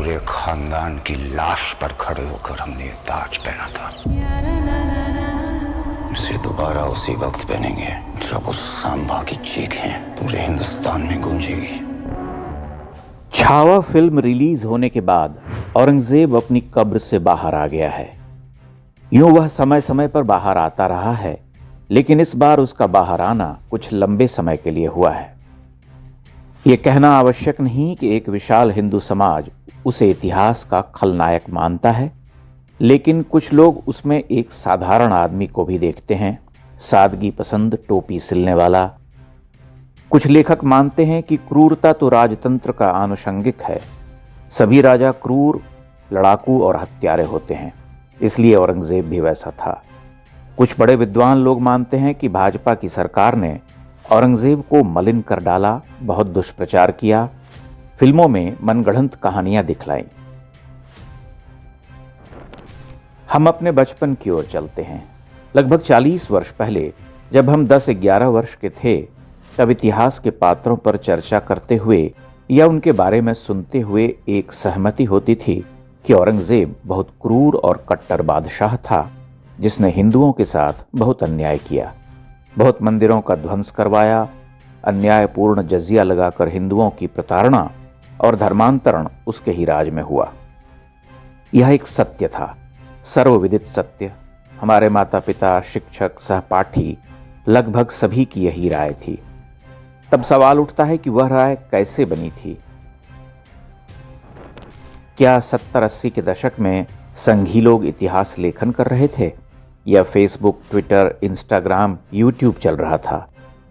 पूरे खानदान की लाश पर खड़े होकर हमने ये ताज पहना था। इसे दोबारा उसी वक्त पहनेंगे जब उस सांबा की चीखें पूरे हिंदुस्तान में गूंजेगी। छावा फिल्म रिलीज होने के बाद औरंगजेब अपनी कब्र से बाहर आ गया है। यूं वह समय समय पर बाहर आता रहा है, लेकिन इस बार उसका बाहर आना कुछ लंबे समय के लिए हुआ है। यह कहना आवश्यक नहीं कि एक विशाल हिंदू समाज उसे इतिहास का खलनायक मानता है, लेकिन कुछ लोग उसमें एक साधारण आदमी को भी देखते हैं, सादगी पसंद, टोपी सिलने वाला। कुछ लेखक मानते हैं कि क्रूरता तो राजतंत्र का आनुषंगिक है। सभी राजा क्रूर, लड़ाकू और हत्यारे होते हैं, इसलिए औरंगजेब भी वैसा था। कुछ बड़े विद्वान लोग मानते हैं कि भाजपा की सरकार ने औरंगजेब को मलिन कर डाला, बहुत दुष्प्रचार किया, फिल्मों में मनगढ़ंत कहानियां दिखलाई। हम अपने बचपन की ओर चलते हैं। लगभग 40 वर्ष पहले जब हम 10-11 वर्ष के थे, तब इतिहास के पात्रों पर चर्चा करते हुए या उनके बारे में सुनते हुए एक सहमति होती थी कि औरंगजेब बहुत क्रूर और कट्टर बादशाह था, जिसने हिंदुओं के साथ बहुत अन्याय किया, बहुत मंदिरों का ध्वंस करवाया, अन्यायपूर्ण जजिया लगाकर हिंदुओं की प्रताड़ना और धर्मांतरण उसके ही राज में हुआ। यह एक सत्य था, सर्वविदित सत्य। हमारे माता पिता, शिक्षक, सहपाठी, लगभग सभी की यही राय थी। तब सवाल उठता है कि वह राय कैसे बनी थी? क्या 70-80 के दशक में संघी लोग इतिहास लेखन कर रहे थे, या फेसबुक, ट्विटर, इंस्टाग्राम, यूट्यूब चल रहा था,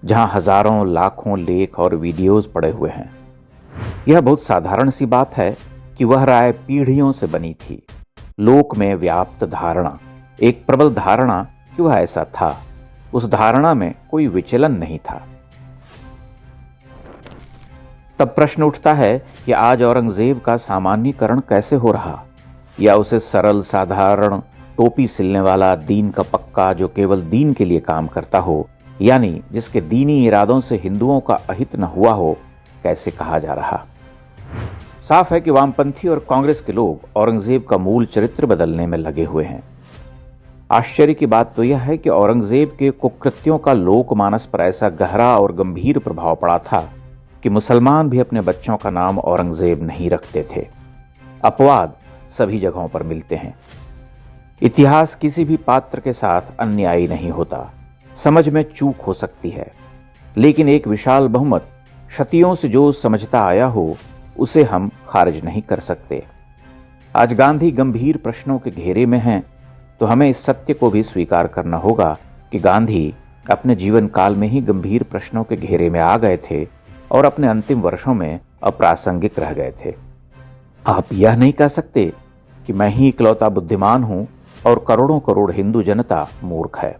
जहां हजारों लाखों लेख और वीडियोस पड़े हुए हैं? यह बहुत साधारण सी बात है कि वह राय पीढ़ियों से बनी थी। लोक में व्याप्त धारणा, एक प्रबल धारणा कि वह ऐसा था, उस धारणा में कोई विचलन नहीं था। तब प्रश्न उठता है कि आज औरंगजेब का सामान्यीकरण कैसे हो रहा, या उसे सरल, साधारण, टोपी सिलने वाला, दीन का पक्का, जो केवल दीन के लिए काम करता हो, यानी जिसके दीनी इरादों से हिंदुओं का अहित न हुआ हो, कैसे कहा जा रहा? साफ है कि वामपंथी और कांग्रेस के लोग औरंगजेब का मूल चरित्र बदलने में लगे हुए हैं। आश्चर्य की बात तो यह है कि औरंगजेब के कुकृत्यों का लोकमानस पर ऐसा गहरा और गंभीर प्रभाव पड़ा था कि मुसलमान भी अपने बच्चों का नाम औरंगजेब नहीं रखते थे। अपवाद सभी जगहों पर मिलते हैं। इतिहास किसी भी पात्र के साथ अन्यायी नहीं होता। समझ में चूक हो सकती है, लेकिन एक विशाल बहुमत शतियों से जो समझता आया हो, उसे हम खारिज नहीं कर सकते। आज गांधी गंभीर प्रश्नों के घेरे में हैं, तो हमें इस सत्य को भी स्वीकार करना होगा कि गांधी अपने जीवन काल में ही गंभीर प्रश्नों के घेरे में आ गए थे और अपने अंतिम वर्षों में अप्रासंगिक रह गए थे। आप यह नहीं कह सकते कि मैं ही इकलौता बुद्धिमान हूं और करोड़ों करोड़ हिंदू जनता मूर्ख है।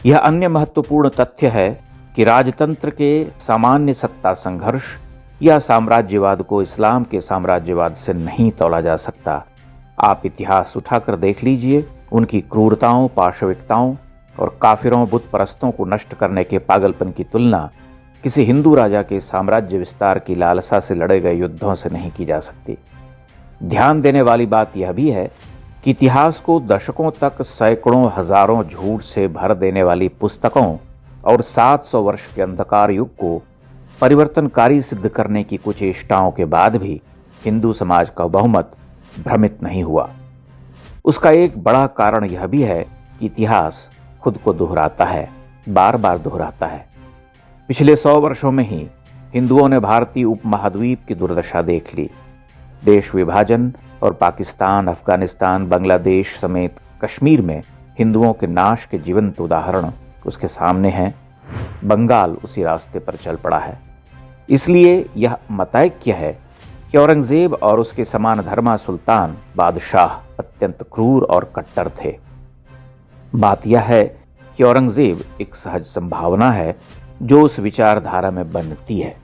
यह अन्य महत्वपूर्ण तथ्य है कि राजतंत्र के सामान्य सत्ता संघर्ष या साम्राज्यवाद को इस्लाम के साम्राज्यवाद से नहीं तौला जा सकता। आप इतिहास उठाकर देख लीजिए, उनकी क्रूरताओं, पाशविकताओं और काफिरों, बुत परस्तों को नष्ट करने के पागलपन की तुलना किसी हिंदू राजा के साम्राज्य विस्तार की लालसा से लड़े गए युद्धों से नहीं की जा सकती। ध्यान देने वाली बात यह भी है कि इतिहास को दशकों तक सैकड़ों, हजारों झूठ से भर देने वाली पुस्तकों और 700 वर्ष के अंधकार युग को परिवर्तनकारी सिद्ध करने की कुछ चेष्टाओं के बाद भी हिंदू समाज का बहुमत भ्रमित नहीं हुआ। उसका एक बड़ा कारण यह भी है कि इतिहास खुद को दोहराता है, बार बार दोहराता है। पिछले 100 वर्षों में ही हिंदुओं ने भारतीय उपमहाद्वीप की दुर्दशा देख ली। देश विभाजन और पाकिस्तान, अफगानिस्तान, बांग्लादेश समेत कश्मीर में हिंदुओं के नाश के जीवंत उदाहरण उसके सामने हैं। बंगाल उसी रास्ते पर चल पड़ा है। इसलिए यह मतैक्य है कि औरंगजेब और उसके समान धर्मा सुल्तान बादशाह अत्यंत क्रूर और कट्टर थे। बात यह है कि औरंगजेब एक सहज संभावना है जो उस विचारधारा में बनती है।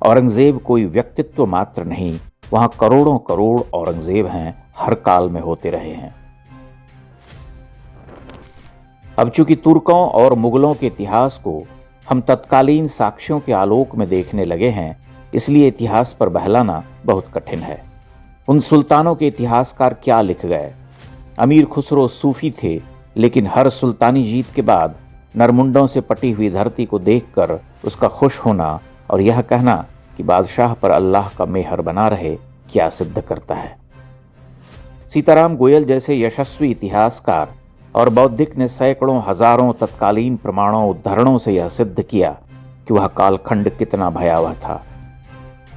औरंगजेब कोई व्यक्तित्व मात्र नहीं, वहां करोड़ों करोड़ औरंगजेब हैं, हर काल में होते रहे हैं। अब चूंकि तुर्कों और मुगलों के इतिहास को हम तत्कालीन साक्ष्यों के आलोक में देखने लगे हैं, इसलिए इतिहास पर बहलाना बहुत कठिन है। उन सुल्तानों के इतिहासकार क्या लिख गए? अमीर खुसरो सूफी थे, लेकिन हर सुल्तानी जीत के बाद नरमुंडों से पटी हुई धरती को देखकर उसका खुश होना और यह कहना कि बादशाह पर अल्लाह का मेहर बना रहे, क्या सिद्ध करता है? सीताराम गोयल जैसे यशस्वी इतिहासकार और बौद्धिक ने सैकड़ों हजारों तत्कालीन प्रमाणों उद्धरणों से यह सिद्ध किया कि वह कालखंड कितना भयावह था।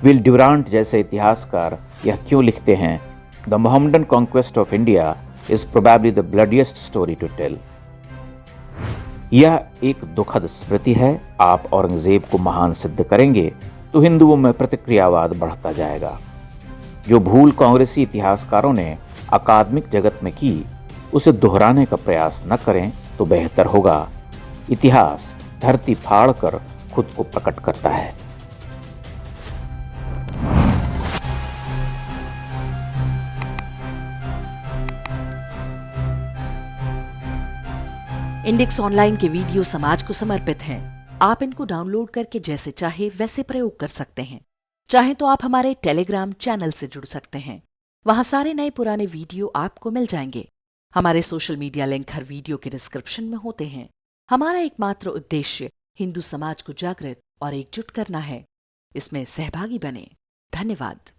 विल ड्यूरांट जैसे इतिहासकार यह क्यों लिखते हैं, the Mohammedan conquest of India is probably the bloodiest story to tell. यह एक दुखद स्मृति है। आप औरंगजेब को महान सिद्ध करेंगे तो हिंदुओं में प्रतिक्रियावाद बढ़ता जाएगा। जो भूल कांग्रेसी इतिहासकारों ने अकादमिक जगत में की, उसे दोहराने का प्रयास न करें तो बेहतर होगा। इतिहास धरती फाड़कर खुद को प्रकट करता है। इंडेक्स ऑनलाइन के वीडियो समाज को समर्पित हैं। आप इनको डाउनलोड करके जैसे चाहे वैसे प्रयोग कर सकते हैं। चाहे तो आप हमारे टेलीग्राम चैनल से जुड़ सकते हैं। वहां सारे नए पुराने वीडियो आपको मिल जाएंगे। हमारे सोशल मीडिया लिंक हर वीडियो के डिस्क्रिप्शन में होते हैं। हमारा एकमात्र उद्देश्य हिंदू समाज को जागृत और एकजुट करना है। इसमें सहभागी बने। धन्यवाद।